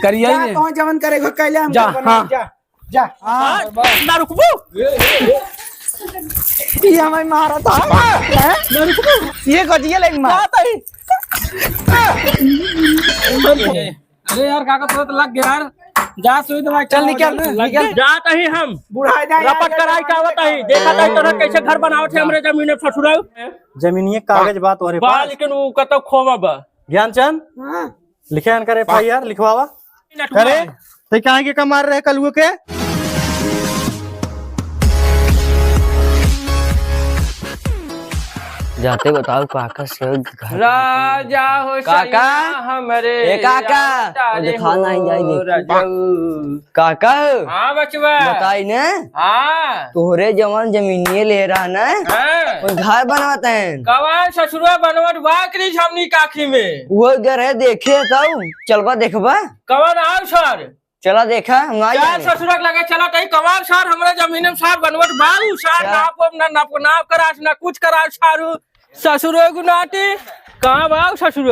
करिए ही कौन जमन करेगा कैले हम जा, हाँ। जा जा ना रुकबू ये हमें मारा था ना रुकबू ये गजिया लेके मार अरे यार काका तुरंत लग गया यार जा सुई दवाई चल निकल निकल जात ही हम बुढ़ा जा रपट कराई का आवत ही देखा था तोरा कैसे घर बनावत है हमरे जमीन ससुराल जमीनिए कागज बात हो बा लेकिन वो कतो खोवा बा ज्ञानचंद लिखे करे FIR लिखवावा करे तो कहाँ के कमार रहे कलुए के जाते बताओ काका से घर राजा हो काका हमरे ए काका खाना ही जाए काका हाँ बचवा बताई ने हाँ तोहरे जवान जमीनिए ले रहा ना कोई घर बनवाते हैं कवान ससुरा बनवट वाकरी हमनी काखी में वो घर है देखे तब चलबा देखबा कवन आओ सर चला देखा हम आ यार जाएंगे। ससुरक लगे चला तई कमाल सार हमरा जमीन में सार बनवट बाऊ सार क्या? नाप करास ना कुछ करास सारू ससुरो गुनाती कहां बाऊ ससुर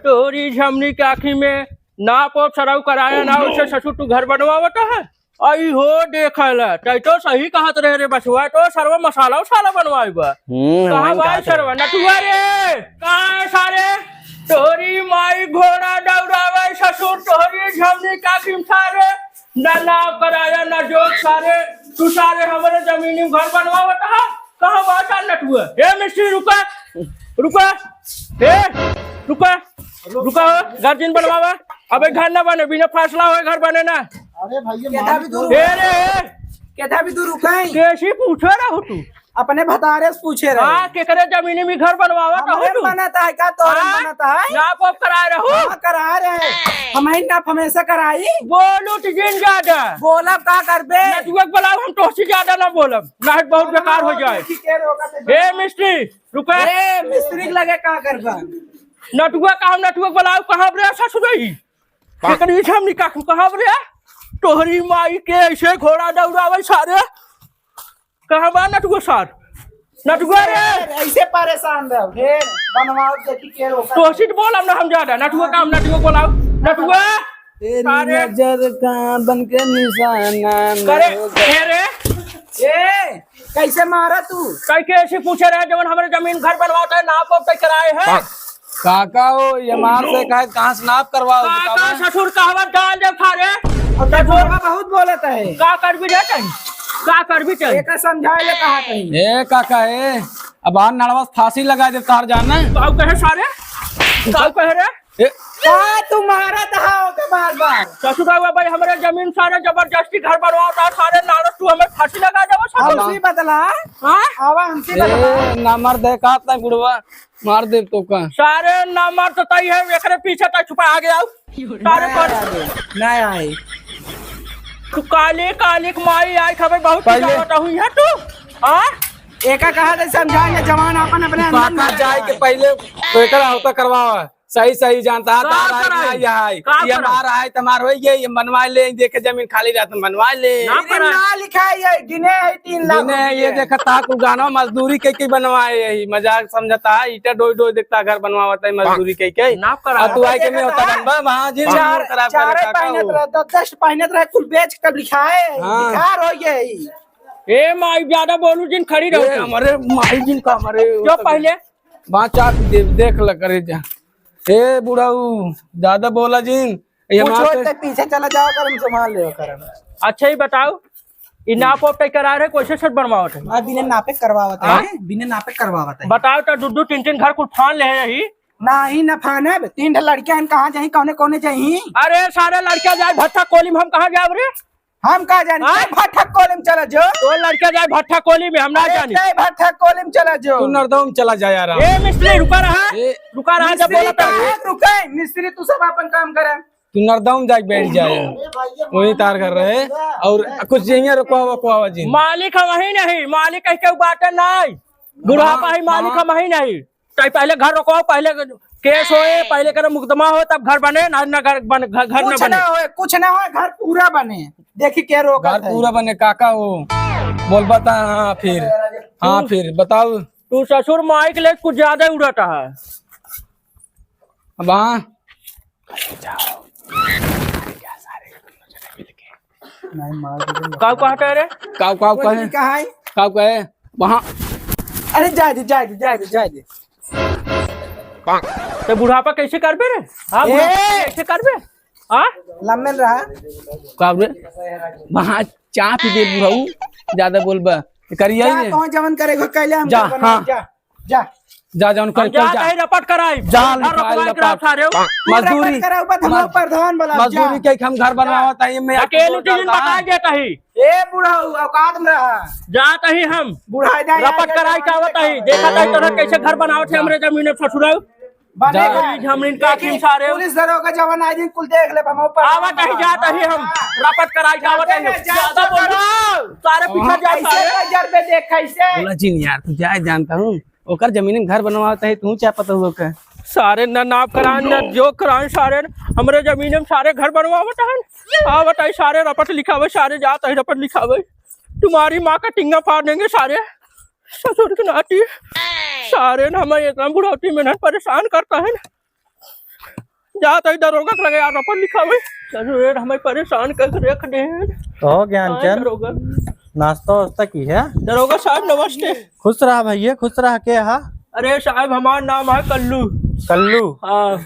तोरी झमनी के आखी में नाप सराउ कराया ना उसे ससुर तू घर बनवावत है आई हो देखला तई तो सही कहत रहे रे बसवा तो सर्व मसाला उसाला बनवाइबा कहां हम बाई सरवा नटुआ रे कहां सारे तोरी माई घोड़ा दौड़ावे ससुर तोरी झमनी काकी सारे ना नाव कराया ना जोत सारे तू सारे हमारे जमीनी घर बनवावत है कहां बात नटुआ ए मिस्त्री रुका रुका ए रुका रुका गार्जियन बनवावा अबे घर ना बने बिना फैसला होए घर बने ना अरे भैया भी दूर ए रे केथा भी दूर रुकाई कैसी पूछे रहा हो तू अपने भतारे से पूछे रहे हां के करे जमीनी में घर बनवावा तो हो तू बनाता है का तो बनाता है ना पॉप करा रहो हाँ, करा रहे हमें नाप हमेशा कराई बोलू जिन ज्यादा बोला का करबे नटुआ बोलाओ हम तोसी ज्यादा ना बोलब नाहट बहुत बेकार हो जाए ए मिस्त्री रुका ए मिस्त्री के लगे का करबा नटुआ का हम नटुआ बोलाओ कहां रे ससुरई केकरी हम निकाह कहां रे तोहरी माई के ऐसे घोड़ा दौड़ावे सारे कहां बा नटुआ सार नटुआ रे ऐसे परेशान रहो ढेर बनवाओ देखी के रोका तोसी बोल हम ज्यादा नटुआ का हम नटुआ बोलाओ नटुआ तेरी अरे। नजर का बन के निशाना करे ए रे ए कैसे मारा तू कई के ऐसे पूछे रहे जवन हमारे जमीन घर बनवाता है नाप वाप कराए हैं काका हो ये मार से कहाँ से नाप करवाओ काका ससुर कहवा डाल दे खारे और डोरवा बहुत बोलता है का कर भी दे कहीं का कर भी चाहिए एक समझाए ले कहा कहीं ए काका ए अब आन नड़वा फांसी लगा दे तार जाना काऊ कहे सारे काऊ कहे रे ए, का तुम्हारा दहाओ के बार बार ससुर कहवा भाई हमारे जमीन सारे जबरदस्ती घर बनवाता सारे नारस तू हमें फांसी लगा देबो ससुर हमसे बदला हां आवा हमसे बदला ए ना मर दे का ता बुढ़वा मार दे तो का सारे ना मार तो तई है एकरे पीछे तक छुपा आ गया सारे पर नहीं आई तू काले काले माई आई खबर बहुत पहले- जाता हुई है तू हां एका कहा दे समझाए जवान अपन अपने अंदर काका में जाए के पहले पेकर होता करवाओ सही सही जानता है का तार कराई? है या है का ये कराई? मार है तुम्हार हो ये बनवा ले देखे जमीन खाली रहता बनवा ले ना मेरे ना लिखा है गिने है 3 लाख इन्हें ये देखा था को गाना मजदूरी के बनवाए यही मजाक समझता है ईटा डोई डोई देखता घर बनवाता है मजदूरी के नाप करा तू आई के में होता बनवा वहां जिन चार खराब चार करे काका पहनत हो। रहे 10 पहनत रहे कुल बेच कर लिखा है हाँ। बिहार हो गई ए माई ज्यादा बोलू जिन खड़ी ए, रहो हमारे माई जिन का हमारे जो पहले बाचा देख ल करे जा ए बुढ़ाऊ ज्यादा बोला जिन ये कुछ मार होते तक पीछे चला जाओ कर हम संभाल ले कर अच्छा ही बताओ इ नाप वाप करा रहे कैसे सट बनवावत है मैं बिना नापे करवावत है बिना नापे करवावत है बताओ तो दो तीन तीन घर कुल फान ले रही नहीं न फाने 3 लड़कियां हैं कहां जाई कौने कौने जाई अरे सारे लड़कियां जाए भट्टा कोली में हम कहाँ जाए रे हम कहा जानी हाँ? भट्ठा कोलिम चला जो तो लड़कियां जाए भट्टा कोली में हम ना जानी भट्ठा कोलिम चला जो तू नरदम चला जा यार ए मिस्त्री रुका रहा ए, रुका रहा जब मिस्त्री बोला था कहाँ रुके मिस्त्री तू सब अपन काम करे तू नरदम जाके बैठ जाए वही तार कर रहे और कुछ यहीं रुकवा जी मालिक हम ही नहीं मालिक कह के बात नहीं बुढ़ापा ही मालिक हम ही नहीं तो पहले घर रुको पहले केस होए पहले करे मुकदमा हो तब घर बने ना घर बने घर न कुछ बने ना हो कुछ ना हो घर पूरा बने देखी क्या रोका घर पूरा बने काका हो बोल बता हाँ फिर बताओ तू ससुर माई के लिए कुछ ज्यादा उड़ाता है अब हाँ काव कहते हैं रे? काव काव कोई कहे कहाँ है? काव कहे वहाँ अरे जाए दे। तो बुढ़ापा कैसे करबे रे? हाँ ए! बुढ़ापा कैसे करबे? हाँ लम्बे रहा। काव रे वहाँ चाय पी दे बुढ़ऊ ज्यादा बोलबा करिए जा कौन जवन करेगा कैले हम जा, करबो हाँ। जा जा जान कर जा जा कहीं रपट कराई जा और लिखवाई रपवाई कराओ लपट। सारे मजदूरी करा ऊपर हम लोग प्रधान बोला मजदूरी के हम घर बनवावत है मैं अकेले दिन बताए देता ही ए बूढ़ा औकात में रहा। जात ही हम बूढ़ा जा रपट कराई कावत ही देखा ताई तोरा कैसे घर बनावत है हमरे जमीन में ससुराल जमीन का किम सारे पुलिस दरोगा जवान आज कुल देख ले हम ऊपर आवत ही जात ही हम रपट कराई कावत ही ज्यादा बोलो सारे पीछे जा कैसे सारे नजर पे देख कैसे बोला जी यार तू जाए जानता हूँ ओकर जमीन में घर बनवावत है तू क्या पता हुआ का सारे न नाप करान न जो करान सारे हमरे जमीन में सारे घर बनवावत है आवत ही सारे रपट लिखावे सारे जात ही रपट लिखावे तुम्हारी माँ का टिंगा फाड़ देंगे सारे ससुर की नाती सारे न हमें इतना बुढ़ौती मेहनत परेशान करता है जात ही दरोगा के लगे यार रपट लिखावे ससुर हमें परेशान कर रख दे हो ज्ञानचंद दरोगा नाश्ता वास्ता की है? दरोगा साहब नमस्ते। खुश रहा भैया, खुश रहा के हा? अरे साहब हमारा नाम है कल्लू। कल्लू हाँ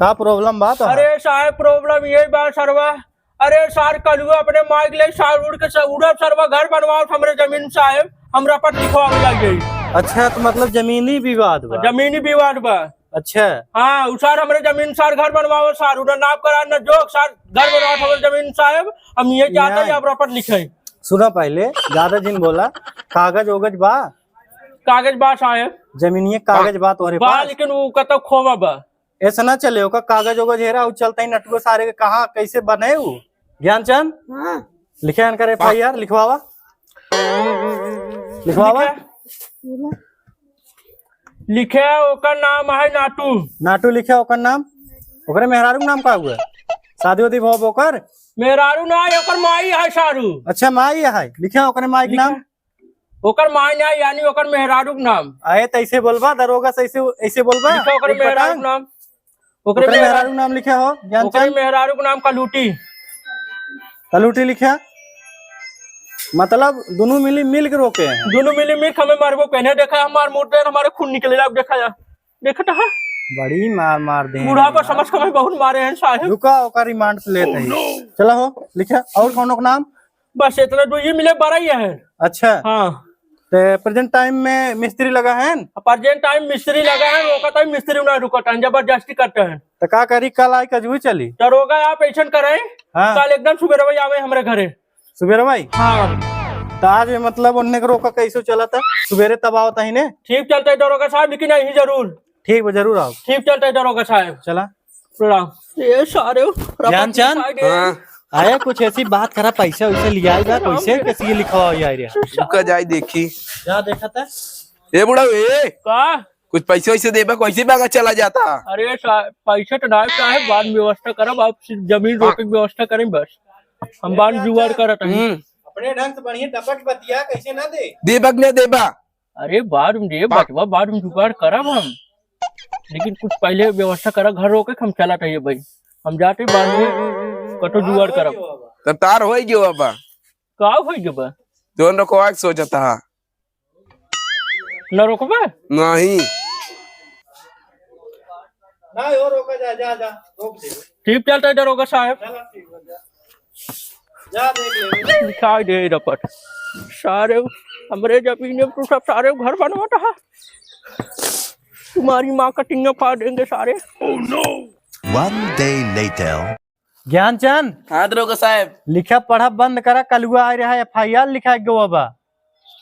का प्रॉब्लम बात है? अरे साहब प्रॉब्लम यही बात सरवा अरे सार कल्लू अपने माइक ले सार उड़ के उड़ब सरवा घर बनवाओ हमरे जमीन साहब हम रपट लिखवावे लग गई। अच्छा तो मतलब जमीनी विवाद बा? जमीनी विवाद बा। अच्छा हाँ सार हमरे जमीन सार घर बनवाओ सार उधर नाप करा न जोक सार घर बनवाओ हमरे जमीन साहब हम ये चाहते हैं आप रपट लिखे। सुना पहले ज्यादा दिन बोला कागज ओगज बा? कागज बा साहब जमीनिये कागज बा तोहरे बा पास? लेकिन वो कत खोवा बा ऐसा ना चले ओका कागज ओगज हेरा उ चलता ही नटुआ सारे के कहाँ कैसे बने उ? ज्ञानचंद हां लिखे करे FIR लिखवावा लिखवावा लिखे ओकर नाम है नाटू। नाटू लिखे ओकर नाम? ओकरे मेहरारू के नाम का हुआ? शादी वादी भव ओकर? मेहरारू ना ओकर माई है सारू। अच्छा माई है लिखे ओकरे माई के नाम? ओकर माई ना यानी ओकर मेहरारू के नाम। आए तो ऐसे बोलबा दरोगा से ऐसे बोलबा? लिखे ओकर मेहरारू के नाम। ओकरे मेहरारू के नाम लिखे हो ओकर ज्ञानचंद? मेहरारू के नाम कलूटी। कलूटी लिखे मतलब दोनों मिल के रोके हैं? दोनों मिली मिल हमें मारबो पहने देखा हमारे मुंह से हमारे खून निकले अब देखा जा देखा था बड़ी मार दे बूढ़ा पर समझ के हमें बहुत मारे हैं साहब। रुका ओका रिमांड पे लेते हैं। चला हो लिखे और कौन का नाम? बस इतना दो ये मिले बड़ा ही है। अच्छा हाँ तो प्रेजेंट टाइम में मिस्त्री लगा है? प्रेजेंट टाइम मिस्त्री लगा है वो कहता है मिस्त्री ना रुकता है जबरदस्ती करते हैं। तो का करी कल आई कजू चली? दरोगा आप ऐसा करे हाँ। कल एकदम सुबह भाई आवे हमारे घरे। सुबेरे भाई? हाँ तो आज मतलब उनने के रोका कैसे चला था? सुबेरे तब आवता ही ने? ठीक चलता है दरोगा साहब लेकिन यही जरूर ठीक है जरूर आओ। ठीक चलता है दरोगा साहब। चला प्रणाम। ये सारे ज्ञानचंद आया कुछ ऐसी बात करा पैसा वैसे लिया पैसे कैसे लिखा रुका जाए देखी जा देखा था ए बुढ़ा ए का कुछ पैसे वैसे देबा कैसे भागा चला जाता? अरे पैसा तो ना है बाद में व्यवस्था करब आप जमीन रोके की व्यवस्था करें बस हम बाद में जुगाड़ करत हैं। अपने ढंग से बढ़िया टपक बतिया कैसे ना दे देबा कि नहीं देबा? अरे बाद में दे बटवा बाद में जुगाड़ करब हम लेकिन कुछ पहले व्यवस्था करब घर रोके हम चला चाहिए भाई हम जाते बाद में कटो जुगाड़ करब। तब तार हो गयो बाबा का हो गए दोन रखवा सोचता न रोकबे नहीं ना और रोका जा जा जा रोक दे ठीक चलता है दरोगा साहब जा देख ले दिखाई दे रपट सारे हमरे जमीन में तू सब सारे घर बनवाता है तुम्हारी माँ का टिंगा फाड़ देंगे सारे। One day later. ज्ञानचंद हाँ दरोगा साहब लिखा पढ़ा बंद करा कलुआ आ रहा है FIR लिखा गो बा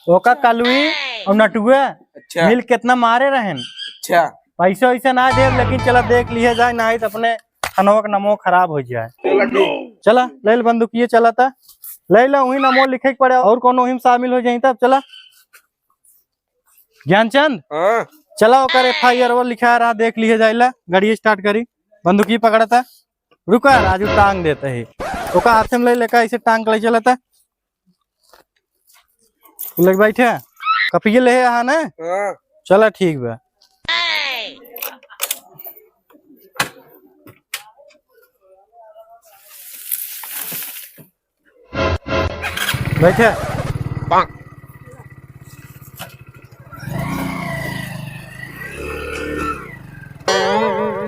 ओका कलुई और नटुआ अच्छा मिल कितना मारे रहन। अच्छा पैसा वैसा ना दे लेकिन चला देख लिया जाए ना तो अपने खनवा का नमो खराब हो जाए। चला ले ल बंदूकिये चला था ले ला वही नमो लिखे के पड़े और कोनो वही शामिल हो जाए तब चला ज्ञानचंद हाँ चला ओकर FIR वो लिखा रहा देख लिया जाए ला गाड़ी स्टार्ट करी बंदूकी पकड़ा था रुका राजू टांग देते है ओका हाथ में ले लेकर ऐसे टांग ले चला था लग बैठे कपिए ले यहाँ ना हाँ चला ठीक बा। बैठे।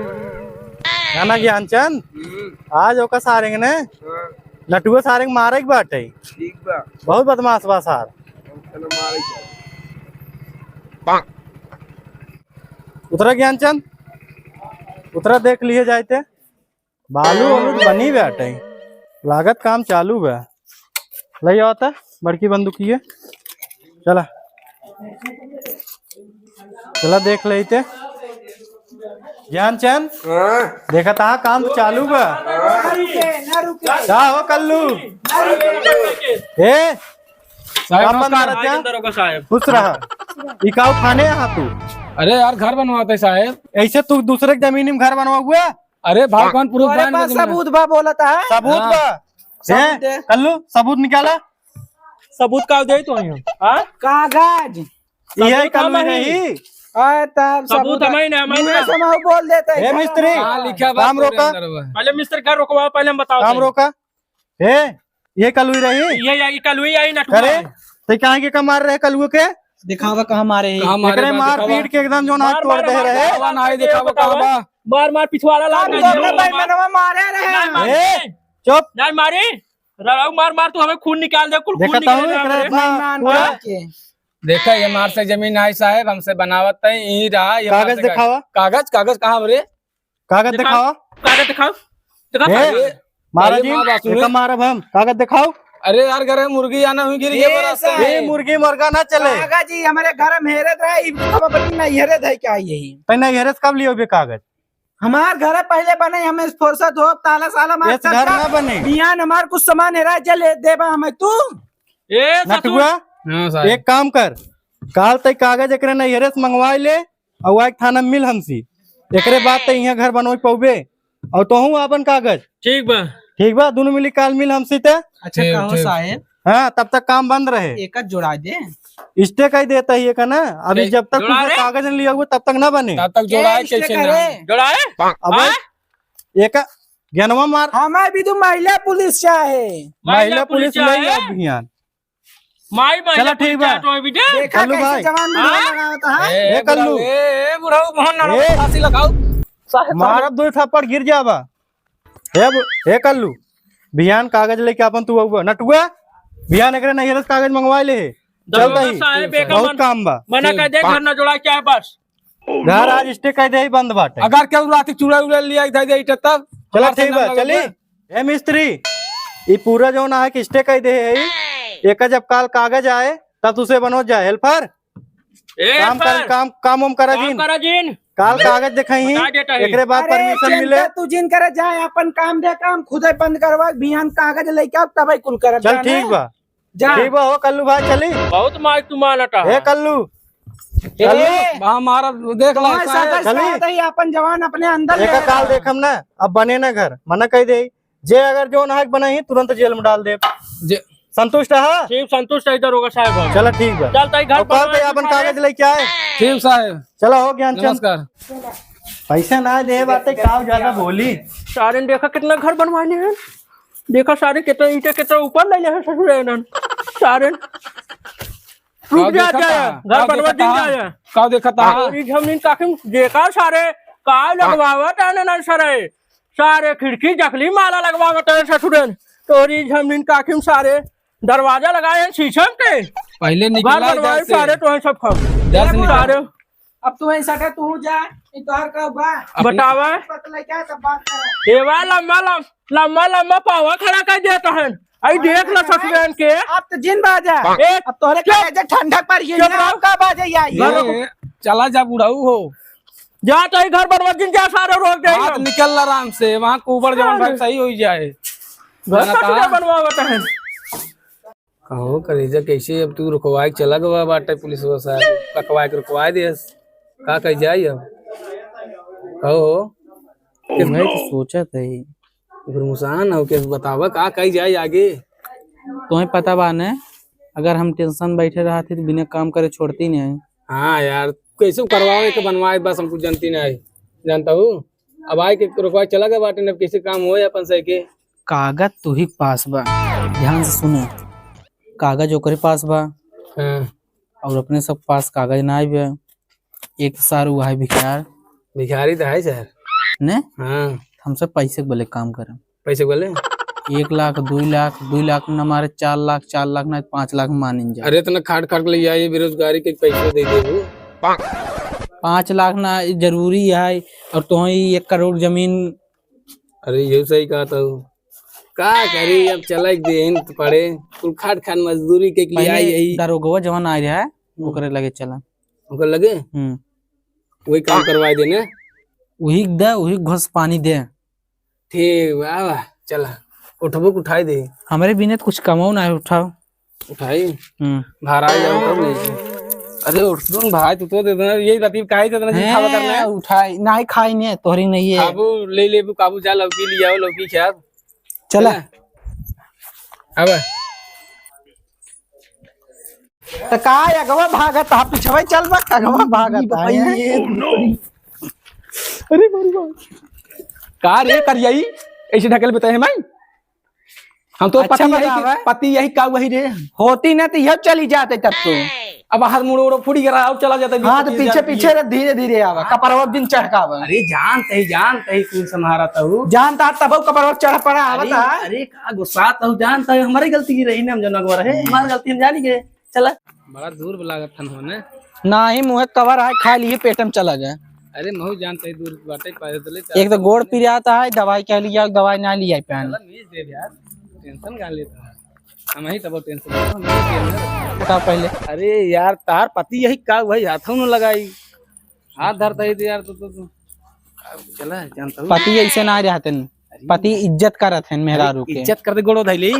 गाना ज्ञानचंद आज ओका सारेंगे ने लटुआ सारेंगे मारे के बाटे ठीक बा बहुत बदमाश बा सार। उतरा ज्ञानचंद उतरा देख लिए जाते बालू वालू बनी बैठे लागत काम चालू बा ले आता बड़की बंदूकी है चला चला देख लेते ज्ञानचंद देखा था काम चालू बा क्या हो कल्लू ए काम बंद कर दिया दरोगा साहब खुश रहा इकाऊ खाने यहाँ तू अरे यार घर बनवाते साहेब। ऐसे तू दूसरे की जमीन में घर बनवा हुआ अरे भाई कौन प्रूफ तुम्हारे पास सबूत बा बोलता है सबूत बा हैं? कल्लू सबूत निकाला सबूत का दे तो हां कागज ये कल्लू नहीं तब सबूत हमें नहीं मुंह से मुंह बोल देता ए है मिस्त्री लिखा काम रोका पहले मिस्टर घर रोकवा पहले हम बताओ काम रोका ए ये कल्लू ही रही ये कल हुई आई ना अरे तो कहाँ के का मार रहे कल्लू के दिखावा कहाँ मारे एकरे मार पीट के एकदम जो हाथ तोड़ दे रहे मार मार पिछवाड़ा लाग मारे रहे ए चुप नहीं मारी मार मार तू हमें खून निकाल दे कुल खून देखता हूँ निकाल एकरे इतना पूरा देखा ये मार से जमीन आई साहेब हमसे बनावत है यही रहा ये कागज दिखावा कागज कागज कहाँ रे कागज दिखावा कागज दिखाओ ए महाराज अरे माँ बाप जी मारब हम कागज दिखाओ अरे यार घर में मुर्गी आना हुई गिरी ये मुर्गी मुर्गा ना चले काका जी हमारे घर में हेरत रहे हेरत है क्या यही पहले हेरस कब लियो बे कागज हमार घर पहले बने हमें फुर्सत हो ताला साला मार इस घर ना बने बियान हमार कुछ सामान हेरा चले देबा हमें तू ए नटुआ एक काम कर काल तक कागज एकरे नहीं हेरस मंगवा ले और एक थाना मिल हमसी एकरे बाद तक यहाँ घर बनवा पौबे और तो हूँ अपन कागज ठीक बा दोनों मिली काल मिल हमसी ते अच्छा कहो साहेब हाँ तब तक काम बंद रहे एक जोड़ा दे स्टे कही देता ही का ना अभी जब तक तुझे कागज नहीं लिया हुआ तब तक ना बने तब तक जोड़ाए कैसे ना जोड़ाए अब एक ज्ञानवा मार हमारे भी तो महिला पुलिस चाहे महिला पुलिस ले अभियान माई चलो ठीक बा देखा कल्लू कैसे भाई। जवान लगा होता है ए कल्लू बुढ़ाऊ बहुत ना ए। फांसी लगाओ मारब दो थप्पड़ गिर जाबा हे कल्लू बिहान कागज लेके अपन तू आऊबा नटुआ बिहान एकरे नहीं हेरस कागज मंगवा ले चल रही बहुत काम बा मना कर दे घर ना जोड़ा क्या है बस घर आज स्टे कह दे ही बंद बाटे अगर क्या रात चूड़ा उड़ा लिया इधर दे इधर तब चला ठीक बा चली ए मिस्त्री ये पूरा जो ना है कि स्टे कह दे है एक जब काल कागज आए तब तुसे बनो जाए हेल्पर काम कर काम उम करा जीन काल कागज दिखाई एकरे बाद परमिशन मिले तू जिन करे जाए अपन काम दे काम खुद ही बंद करवा बिहान कागज लेके अब तब कुल कर चल ठीक बा जा ठीक बा हो कल्लू भाई चली बहुत मार तू मानता ए कल्लू हमारा देख ला चली अपन जवान अपने अंदर एक काल देखम ना अब बने ना घर मना कह दे जे अगर जो नाहक बनाई तुरंत जेल में डाल दे संतुष्ट है ठीक संतुष्ट इधर होगा साहब चलो ठीक बा चल ताई घर कल पे अपन कागज लेके आए ठीक साहब चलो हो ज्ञान चंद नमस्कार पैसा ना दे बातें काव ज्यादा बोली सारे ने देखा कितना घर बनवाने हैं देखा सारे कितना ईंटे कितना ऊपर ले हैं ससुर इन्होंने सारे रुक जा घर बनवा दिन जाए का देखा था और जमीन काफी देखा सारे काय लगवावत है ना सारे सारे खिड़की जखली माला लगवावत है ससुर तोरी जमीन काफी सारे दरवाजा लगाए हैं शीशम के पहले घर निकला बनवाए इधर से सारे तो सब खाओ इधर से निकला। सारे अब तू ऐसा कर तू जा तोहर का बा बतावा पता लग क्या सब बात कर देवा लम्बा लम्बा लम्बा पावा खड़ा कर देता है आई देख लो ससुर के अब तो जिन बाजा अब तोहरे का ठंडा पर ये का बाजा आई चला जा बुढ़ाऊ हो जा तो घर बनवा दिन जा सारे रोक दे हाथ निकल आराम से वहाँ कुबर जवान भाई सही हो जाए घर ससुर बनवावत है कहो करेजा कैसे अब तू रुकवाए चला गवा बाटे पुलिस वो साहब पकवाए के रुकवाए दे का कह जाई अब कहो कि मैं तो सोचा था ही फिर मुसान हो के बतावा का कह जाए आगे तुम्हें पता बा ने अगर हम टेंशन बैठे रहा थे तो बिना काम करे छोड़ती नहीं। हाँ यार कैसे करवाओ के बनवाए बस हमको जानती नहीं जानता हूँ अब आए के रुकवाए चला गया बाटे अब कैसे काम हो अपन सही के कागज तू ही पास बा ध्यान से सुने कागज ओकरे पास बा हाँ और अपने सब पास कागज ना बा। एक सार हुआ है भिखार भिखारी तो है सर। ने हाँ हमसे पैसे के बोले काम करे। पैसे बोले 1 लाख 2 लाख न मारे 4 लाख ना 5 लाख मानिन जा। अरे इतना खाट खाट ले आइए बेरोजगारी के पैसे दे दे वो 5 लाख ना जरूरी है और तो 1 करोड़ जमीन। अरे ये सही कहा था का करी अब चला दिन तो पड़े कुल खाट खाट मजदूरी के लिए आई यही दारोगवा जवान आ रहा है ओकरे लगे चला उनको लगे वही काम करवाए देने वही घुस पानी दे। ठीक वाह वाह चला उठबो उठाई दे हमारे बिना कुछ कमाओ ना उठाओ उठाई बाहर आ जाओ तब नहीं। अरे उठ दो भाई तू तो दे देना यही रतीब काहे दे देना खावा करना है उठाई नहीं खाई ने तोहरी नहीं है। काबू ले ले काबू जा लौकी ले आओ लौकी खा चला अब तो का अगवा भागत हा पिछवे चल बा अगवा भागत हा अरे मारी का रे करियई ऐसे ढकेल बताए मैं हम तो अच्छा पति यही का वही रे होती ना तो यह चली जाते तब तो अब हाथ मुड़ो फुड़ी करा और चला जाता। हाँ तो पीछे पीछे धीरे धीरे आवा कपरवा दिन चढ़कावा। अरे जानते ही कुल संहारा तू जानता तब कपरवा चढ़ पड़ा आवता। अरे का गुस्सा तू जानता है हमारी गलती की रही ना हम जनक रहे हमारी गलती हम जानी के चला बड़ा दूर लागत थन होने ना ही मुंह कवर है खा लिए पेट में चला जाए। अरे महू जानते ही दूर बाटे पैदल एक तो गोड़ पी आता है दवाई कह लिया दवाई ना लिया पहन दे यार टेंशन का लेता है हम ही तब टेंशन बता पहले। अरे यार तार पति यही का वही हाथों में लगाई हाथ धरता ही यार तो चला जानता हूँ पति ऐसे ना रहते पति इज्जत करत है मेहरारू के इज्जत करते गोड़ो धैली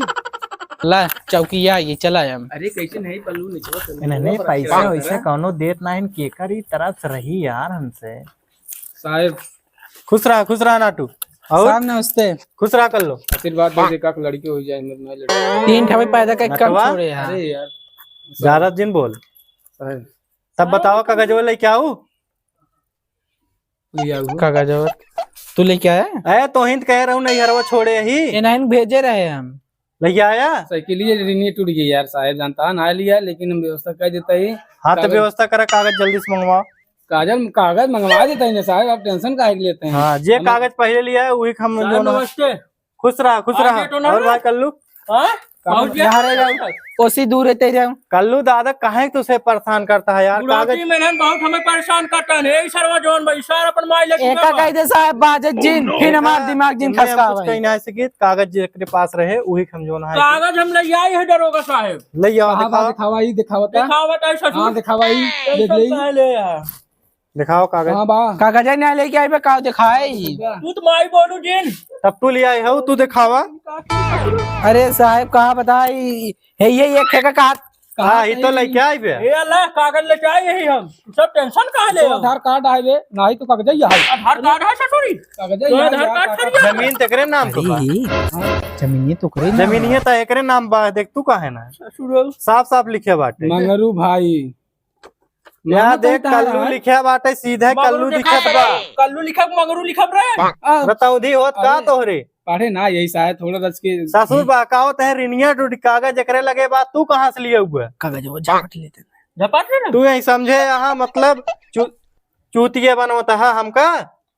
ला चौकिया ये चला हम। अरे कैसे नहीं पल्लू नहीं पैसा वैसे कौनो देत ना केकर ही तरफ रही यार हमसे। साहब खुश रहा नाटू और साहब नमस्ते खुश रहा कर लो आशीर्वाद दे दे का लड़की हो जाए मैं लड़की 3 ठवे पैदा के कम छोड़े यार। अरे यार ज्यादा दिन बोल साहब तब बताओ कागज वो लेके आऊ लिया हुआ कागज और तू लेके आया तो हिंद कह रहा हूँ नहीं हरवा छोड़े ही इन्हें भेजे रहे हम लेके आया साइकिल रिनी टूट गई यार साहब जानता है ना लिया लेकिन हम व्यवस्था कर देता है। हाँ तो व्यवस्था करा कागज जल्दी से मंगवाओ। कागज मंगवा देता है साहब आप टेंशन काहे लेते हैं। हाँ जे कागज पहले लिया है वही हम नमस्ते खुश रहा और भाई कल्लू कोसी दूर है तेरे कल्लू दादा काहे तुझसे परेशान करता है यार कागज में बहुत हमें परेशान करता है सरवा जोन भाई सर अपन माई लेके एका कह दे साहब बाजत जिन फिर हमार दिमाग जिन खसका कुछ कहीं ना सके कागज जेकरे पास रहे वही हम जोन है कागज हम ले आई है दरोगा साहब ले आओ दिखावाई दिखावता दिखावत है ससुर हाँ दिखावाई देख ले दिखाओ कागज। हाँ बा कागज ना लेके आई बे का दिखाए तू तो माई बोलू जिन तब तू ले आई हो तू दिखावा। अरे साहब कहा बताई है ये एक है का हाँ ये तो लेके आई बे ए अल्लाह कागज लेके आए यही हम सब टेंशन काहे ले आधार कार्ड आए बे नहीं तो कागज ही है आधार कार्ड है ससुरी कागज तो आधार कार्ड खरीद जमीन तेरे नाम तो जमीन तो करे जमीन ये तो एकरे नाम बा देख तू काहे ना ससुर साफ लिखे बाटे मंगरू भाई यहाँ देख कल्लू लिखे बाटे सीधे कल्लू दिखत बा कल्लू लिखब मंगरू लिखब रे रतौधी होत का तोहरे पढ़े ना यही शायद थोड़ा दस के ससुर बा का होता है रिनिया टूट कागज एकरे लगे बा तू कहाँ से लिए हुआ कागज वो जाट लेते झपट रे तू यही समझे यहाँ मतलब चूतिये बनवता है हमका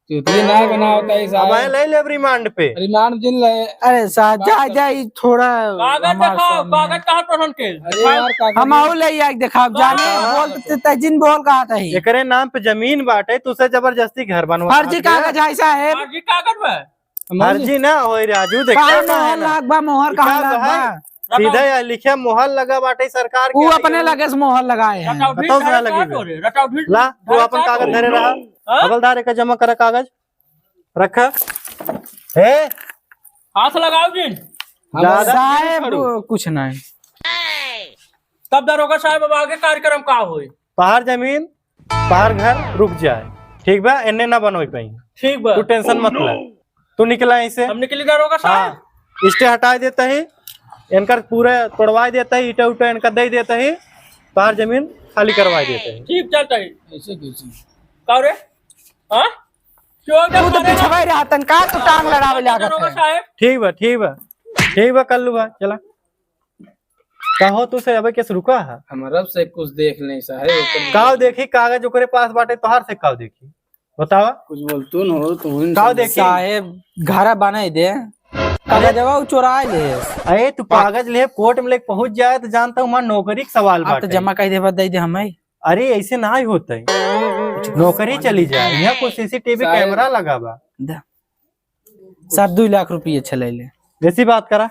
चूतिए ना बना होता है हमें साहब ले ले रिमांड पे रिमांड जिन ले अरे साहब जा थोड़ा कागज दिखाओ कागज कहाँ पढ़न के अरे यार कागज हम आउ ले आई दिखाओ जाने बोल तजिन बोल कहा था ही एकरे नाम पे जमीन बाटे तुझसे जबरदस्ती घर बनवा फर्जी कागज है साहब फर्जी कागज में फर्जी ना हो राजू देख कहाँ मोहर लाग बा मोहर कहाँ लाग बा सीधे लिखे मोहर लगा बाटे सरकार वो अपने लगे से मोहर लगाए हैं बताओ ना लगी ला तू अपन कागज धरे रहा हवलदार का जमा कर कागज रखा हे हाथ लगाओ जिन साहब कुछ नहीं तब दरोगा साहब अब आगे कार्यक्रम का होई बाहर जमीन बाहर घर रुक जाए ठीक बा इन्ने ना बनोई पाई ठीक बा तू टेंशन मत ले तू निकला ऐसे हम निकली दरोगा साहब हाँ इष्टे हटा देता है इनका पूरा तोड़वा देता है ईटा उटा इनका दे देता है बाहर जमीन खाली करवा देता है ठीक चलता है ऐसे कैसे का रे हां क्यों तू तो पिछवाई रहा तन का तू टांग लड़ावे लागत दरोगा है साहब ठीक बा कल्लू बा चला कहो तू से अब केस रुका है हमारा से कुछ देख नहीं साहेब काव देखी कागज ओकरे पास बाटे तोहार से काव देखी बतावा कुछ बोलतू न हो तू काव देखी साहेब घर बना दे कागजवा उ चोरा ले अरे तू कागज ले कोर्ट में लेके पहुंच जाए तो जानता हूँ वहाँ नौकरी का सवाल अब तो बाटे जमा कर दे दे दे हमें अरे ऐसे ना ही होता है नौकरी चली जाए यहाँ कुछ सीसीटीवी कैमरा लगा बा दा। सब 2 लाख रुपये चले ले जैसी बात करा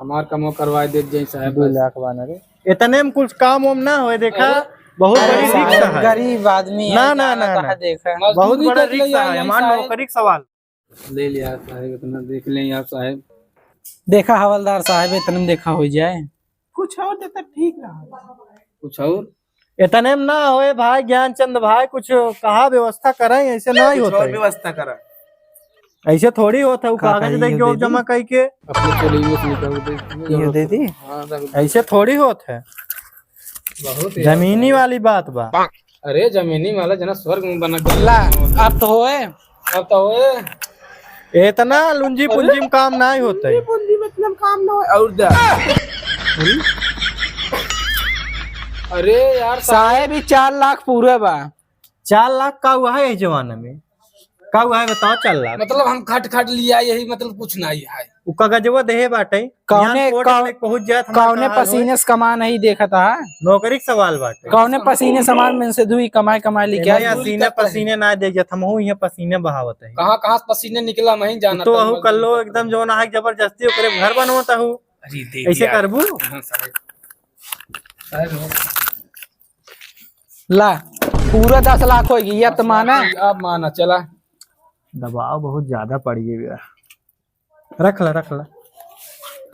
हमार कमो करवा दे जय साहब 2 लाख बना रे इतने में कुछ काम वाम ना हो देखा बहुत बड़ी रिक्शा है गरीब आदमी ना है, ना ना कहाँ ना देखा बहुत बड़ा रिक्शा है हमारा नौकरी का सवाल ले लिया साहेब इतना देख लें आप साहेब देखा हवलदार साहब इतने में देखा हो जाए कुछ और देता ठीक रहा। कुछ और इतने में ना होए भाई ज्ञानचंद भाई कुछ कहा व्यवस्था करें ऐसे ना ही होता है व्यवस्था करा ऐसे थोड़ी होता है वो कागज ये देख दे जो दी। जमा करके अपने चोरी में से निकाल ये दे दी हाँ, ऐसे थोड़ी होता है बहुत जमीनी वाली बात बा अरे जमीनी वाला जना स्वर्ग में बना के ला अब तो होए अब तो ओए इतना लुंजी पुंजी में काम ना ही होता है और दा अरे यार साहेब ही 4 लाख पूरे बा 4 लाख का हुआ है इस जमाने में का हुआ है बताओ 4 लाख मतलब हम खट खट लिया यही मतलब कुछ नहीं है वो कागजवा देहे बाटे कौने यहाँ कोर्ट में पहुंच जाए तो हमारा कौने हाल होए। पसीने से कमा नहीं देखा था नौकरी का सवाल बाटे कौने पसीने सामान में से दुई कमाई कमाई लिखे क्या सीने पसीने ना दे जात हम यहाँ पसीने बहावत है कहाँ कहाँ से पसीने निकला मैं ही जाना तो अहू कर लो एकदम जो ना है जबरदस्ती ओकरे घर बनवता हूँ ऐसे करबू ला पूरा 10 लाख होगी या तो माना अब माना चला दबाव बहुत ज्यादा पड़ गई रख ला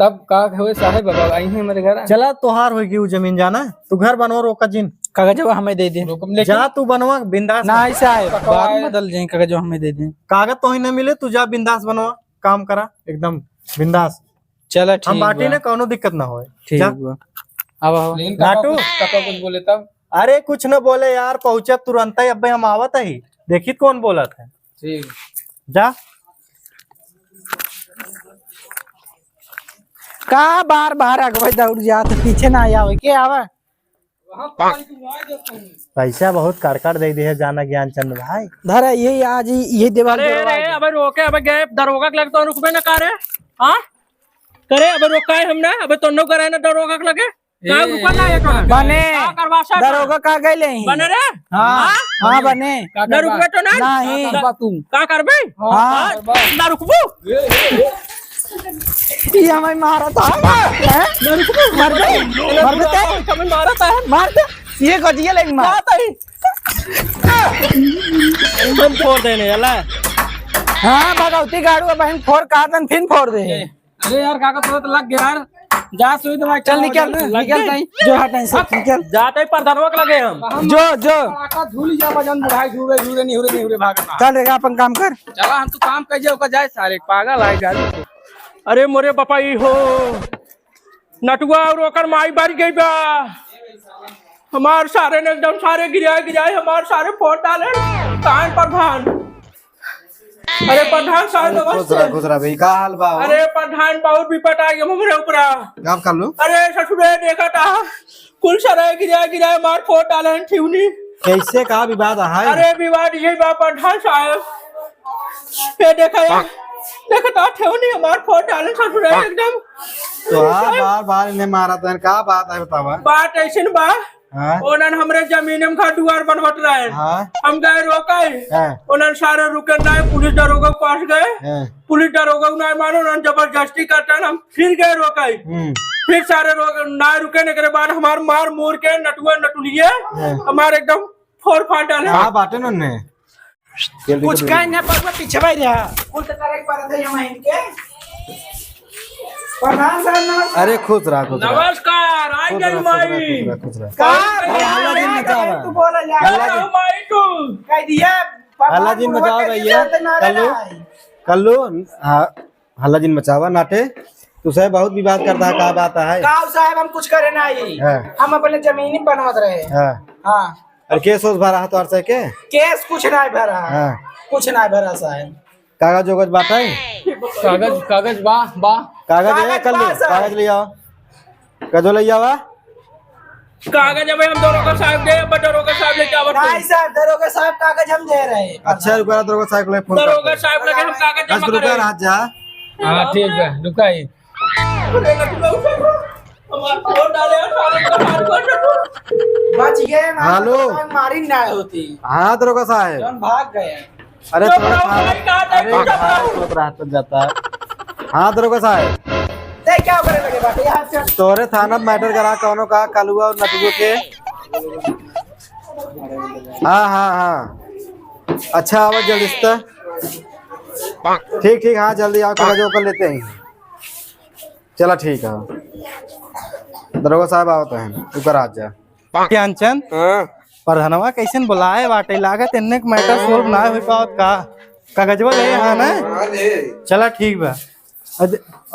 तब का हुए साहेब बाबा आई हैं मेरे घर चला तोहार होगी वो जमीन जाना तू घर बनवा रोका जिन कागजवा हमें दे दे जा तू बनवा बिंदास ना ही साहब बाद में बदल जाए कागजवा हमें दे दे कागज तो ही न मिले तू जा बिंदास बनवा काम करा एकदम बिंदास चला हम ठीक बाटी बा, ने कोनो दिक्कत ना होए ठीक जा। बा। अब आओ। लेकिन काका नाटू। कुछ बोले तब अरे कुछ न बोले यार पहुंचे तुरंत ही अब हम आवत ही देखी कौन बोला था ठीक जा का बार बार अगवे दौड़ जा तो पीछे ना आवे के आवे पैसा बहुत कारकार दे दे है जाना ज्ञानचंद भाई धर ये आज ये दीवार अरे अबे रोके अबे गए दरोगा के लगे तो रुकबे ना करे हाँ करे अबे रोका है हमने अबे तो नो करे ना दरोगा के लगे का रुका ना ये तो बने का करवा सा दरोगा का गए ही बने रे हाँ हाँ बने ना रुकबे तो ना नहीं तुम का करबे हाँ ना रुकबो ये हमें मारा था मर दे कमन मारा था मार दे ये गजिया लेके मार हम छोड़ देने वाला हाँ भगवती गाड़ू बहन फोड़ काटन फिर फोड़ दे अरे यार काका तुरंत लग गया यार जा सुई दवाई चल निकल निकल नहीं जो हटाई से निकल जाते ही प्रधानवा के लगे हम जो जो काका झूली जा बजन बुढ़ाई झूरे झूरे नहीं हुरे भागना चल रे अपन काम कर चला हम तो काम कर जाओ का जाए सारे पागल आए गाड़ी अरे मोरे बपाई हो नटुआ और ओकर माई बारी गई बा हमार सारे ने एकदम सारे गिराए हमार सारे फोड़ डाले कान प्रधान अरे प्रधान साहब नमस्ते खुसरा भाई का हाल बा अरे प्रधान बहुत विपट आ गया हमरे ऊपर काम कर लो अरे ससुरे देखा था कुल सारे गिराए मार फोड़ डाले ठिवनी कैसे का विवाद है अरे विवाद यही बा प्रधान साहब ये देखा ठेवनी हमार फोड़ डाले ससुरे एकदम तो बार बार इन्हें मारा था का बात है बतावा बात ऐसे बा हाँ ओनन हमरे जमीन में दुआर बनवट रहे हाँ हम गए रोके हाँ ओनन सारे रुके ना पुलिस दरोगा के पास गए हाँ पुलिस दरोगा ना मानो ओनन जबरदस्ती करता हम फिर गए रोके फिर सारे ना रुके ने के बाद हमार मार मोर के नटुआ नटुलिए हमारे एकदम फोड़ फाड़ डाले हाँ बाटे ने कुछ कह ना पर पीछे भाई रहा कुल तो करे पर थे हम इनके प्रधान साहब नमस्कार अरे खुश रहा नमस्कार आई गई माई का हल्ला दिन मचावा तू बोला जा हेलो माई तू कह दिया हल्ला दिन मचावा भैया कल्लू हल्ला दिन मचावा नाटे तुझे बहुत विवाद करता है का बात है गाँव साहब हम कुछ करे ना आई हम अपने जमीनी बनवत रहे हाँ हाँ और केस उस भरा तो अरसे के केस कुछ नहीं भरा हाँ कुछ नहीं भरा साहब कागज उगज बात है कागज कागज बा बा कागज है कल्लू कागज ले आओ कजो ले आवा कागज है भाई हम दरोगा साहब दे दरोगा साहब लेके आवत नहीं सर दरोगा साहब कागज हम दे रहे हैं। अच्छा रुका दरोगा साहब को फोन दरोगा साहब लगे हम कागज 10 जमा रुपया करें। रात जा हाँ ठीक है रुकाई हमार फोन डाले और सारे कमाल कर बच गए हेलो। मारी ना होती हाँ दरोगा साहब जौन भाग गए। अरे जो थोड़ा बड़ा भाई कहा था, अरे जो बड़ा- भाई तो रात जाता है हाँ दरोगा साहब ते क्या करे लगे बाटे यहाँ से तोरे थाना में मैटर करा कौनो का कलुआ और नटुआ के हाँ हाँ हाँ अच्छा आवाज जल्दी से ठीक ठीक हाँ जल्दी आओ कागजों कर लेते हैं चला ठीक है दरोगा साहब आओ तो हैं तू कर आज जा ज्ञानचंद प्रधानवा कैसे बुलाए बाटे लागत इन्ने के मैटर सोल्व ना हो पावत का कागजवा ले यहाँ ना चला ठीक बा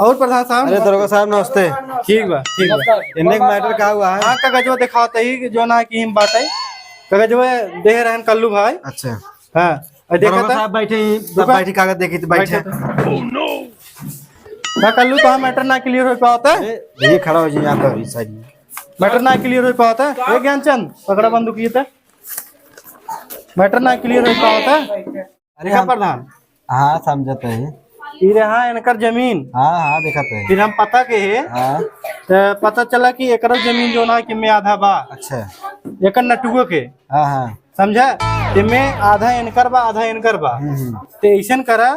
और प्रधान साहब अरे दरोगा साहब नमस्ते ठीक बा इन्ने का मैटर क्या हुआ है हाँ कागजवा दिखाते ही जो ना की हम बाटे कागजवा दे रहन कल्लू भाई अच्छा हाँ और देखा दरोगा था साहब बैठे ही बैठी कागज देखी थी बैठे का कल्लू तो मैटर ना क्लियर हो पावता है ये खड़ा हो जाए यहाँ पर इस साइड में मैटर ना क्लियर हो पावता है ए ज्ञानचंद पकड़ा बंदूक ये था मैटर ना क्लियर हो पावता है अरे का प्रधान हाँ समझते हैं ई रहा इनकर जमीन हाँ हाँ देखते हैं फिर हम पता के है हाँ तो पता चला कि एकरो जमीन जो ना कि में आधा बा अच्छा एकर नटुओ के हाँ हाँ समझा इनमें आधा इनकर बा आधा इनकर बा तो ऐसा करा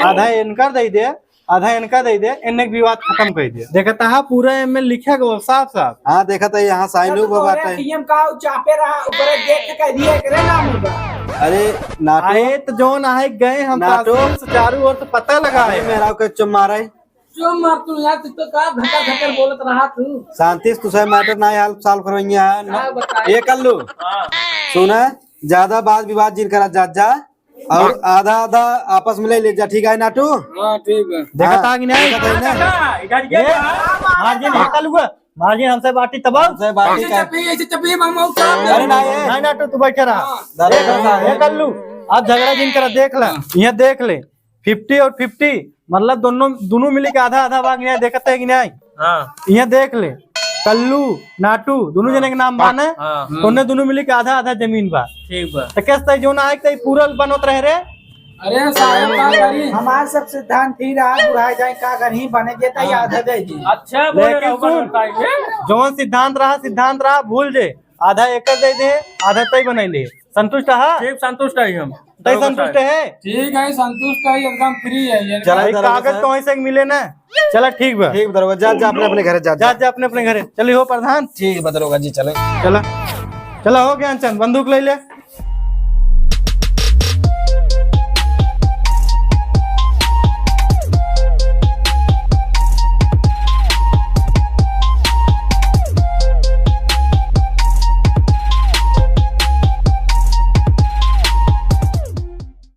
आधा इनकर दे दे आधा इनका दे दे इन्ने के विवाद खत्म कर दे देखता है पूरा इनमें लिखा गया साफ साफ हाँ देखा था यहाँ साइन हुआ बात है पीएम का चापे रहा ऊपर देख के कह दिया करे नाम होगा। अरे नाटो आए तो जो ना गए हम नाटो। चारों ओर तो पता लगा अरे मेरा के चुम मारा है क्यों मार तू यार तू तो का धक्का धक्का बोलत रहा तू शांति से तुझे मैटर ना हाल सॉल्व करवाएंगे बता। ये कर लो सुना ज्यादा बात विवाद जिन करा जा और आधा आधा आपस में ले जा ठीक है नाटू हाँ ठीक है देखता कि नहीं इधर ये मार्जिन निकाल हुआ मार्जिन हमसे बाटी तबाह तुझे बात ठीक है ऐसे चपी मामा अरे ना ये नहीं ना तू बैठे रहा दरोगा साहब ये कर लू आज झगड़ा जिन करा देख ले यहाँ देख ले 50 और 50 मतलब दोनों मिले के आधा आधा भाग यहाँ देखते है कि नहीं हाँ यहाँ देख ले कल्लू नाटू दोनों जने के नाम बाने उन्हें दोनों मिले के आधा आधा जमीन बा ठीक बा तो कैसे जो ना आए पूरा बनोत रहे रे अरे साहब का करी हमारा सब सिद्धांत ही रहा बुढ़ाई जाए का अगर ही बने देता ही आधा दे दी। अच्छा बोले लेकिन रहो सुन बताइए जौन सिद्धांत रहा भूल जे आधा एकड़ दे दे आधा तय बनैले संतुष्ट है ठीक संतुष्ट है हम तय संतुष्ट है ठीक है संतुष्ट है एकदम फ्री है ये चला भाई कागज तो ऐसे मिले ना चला ठीक बा ठीक दरोगा जा अपने अपने घर जा जा अपने अपने घरे चलिए हो प्रधान ठीक है दरोगा जी चले चला चला हो ज्ञानचंद बंदूक ले ले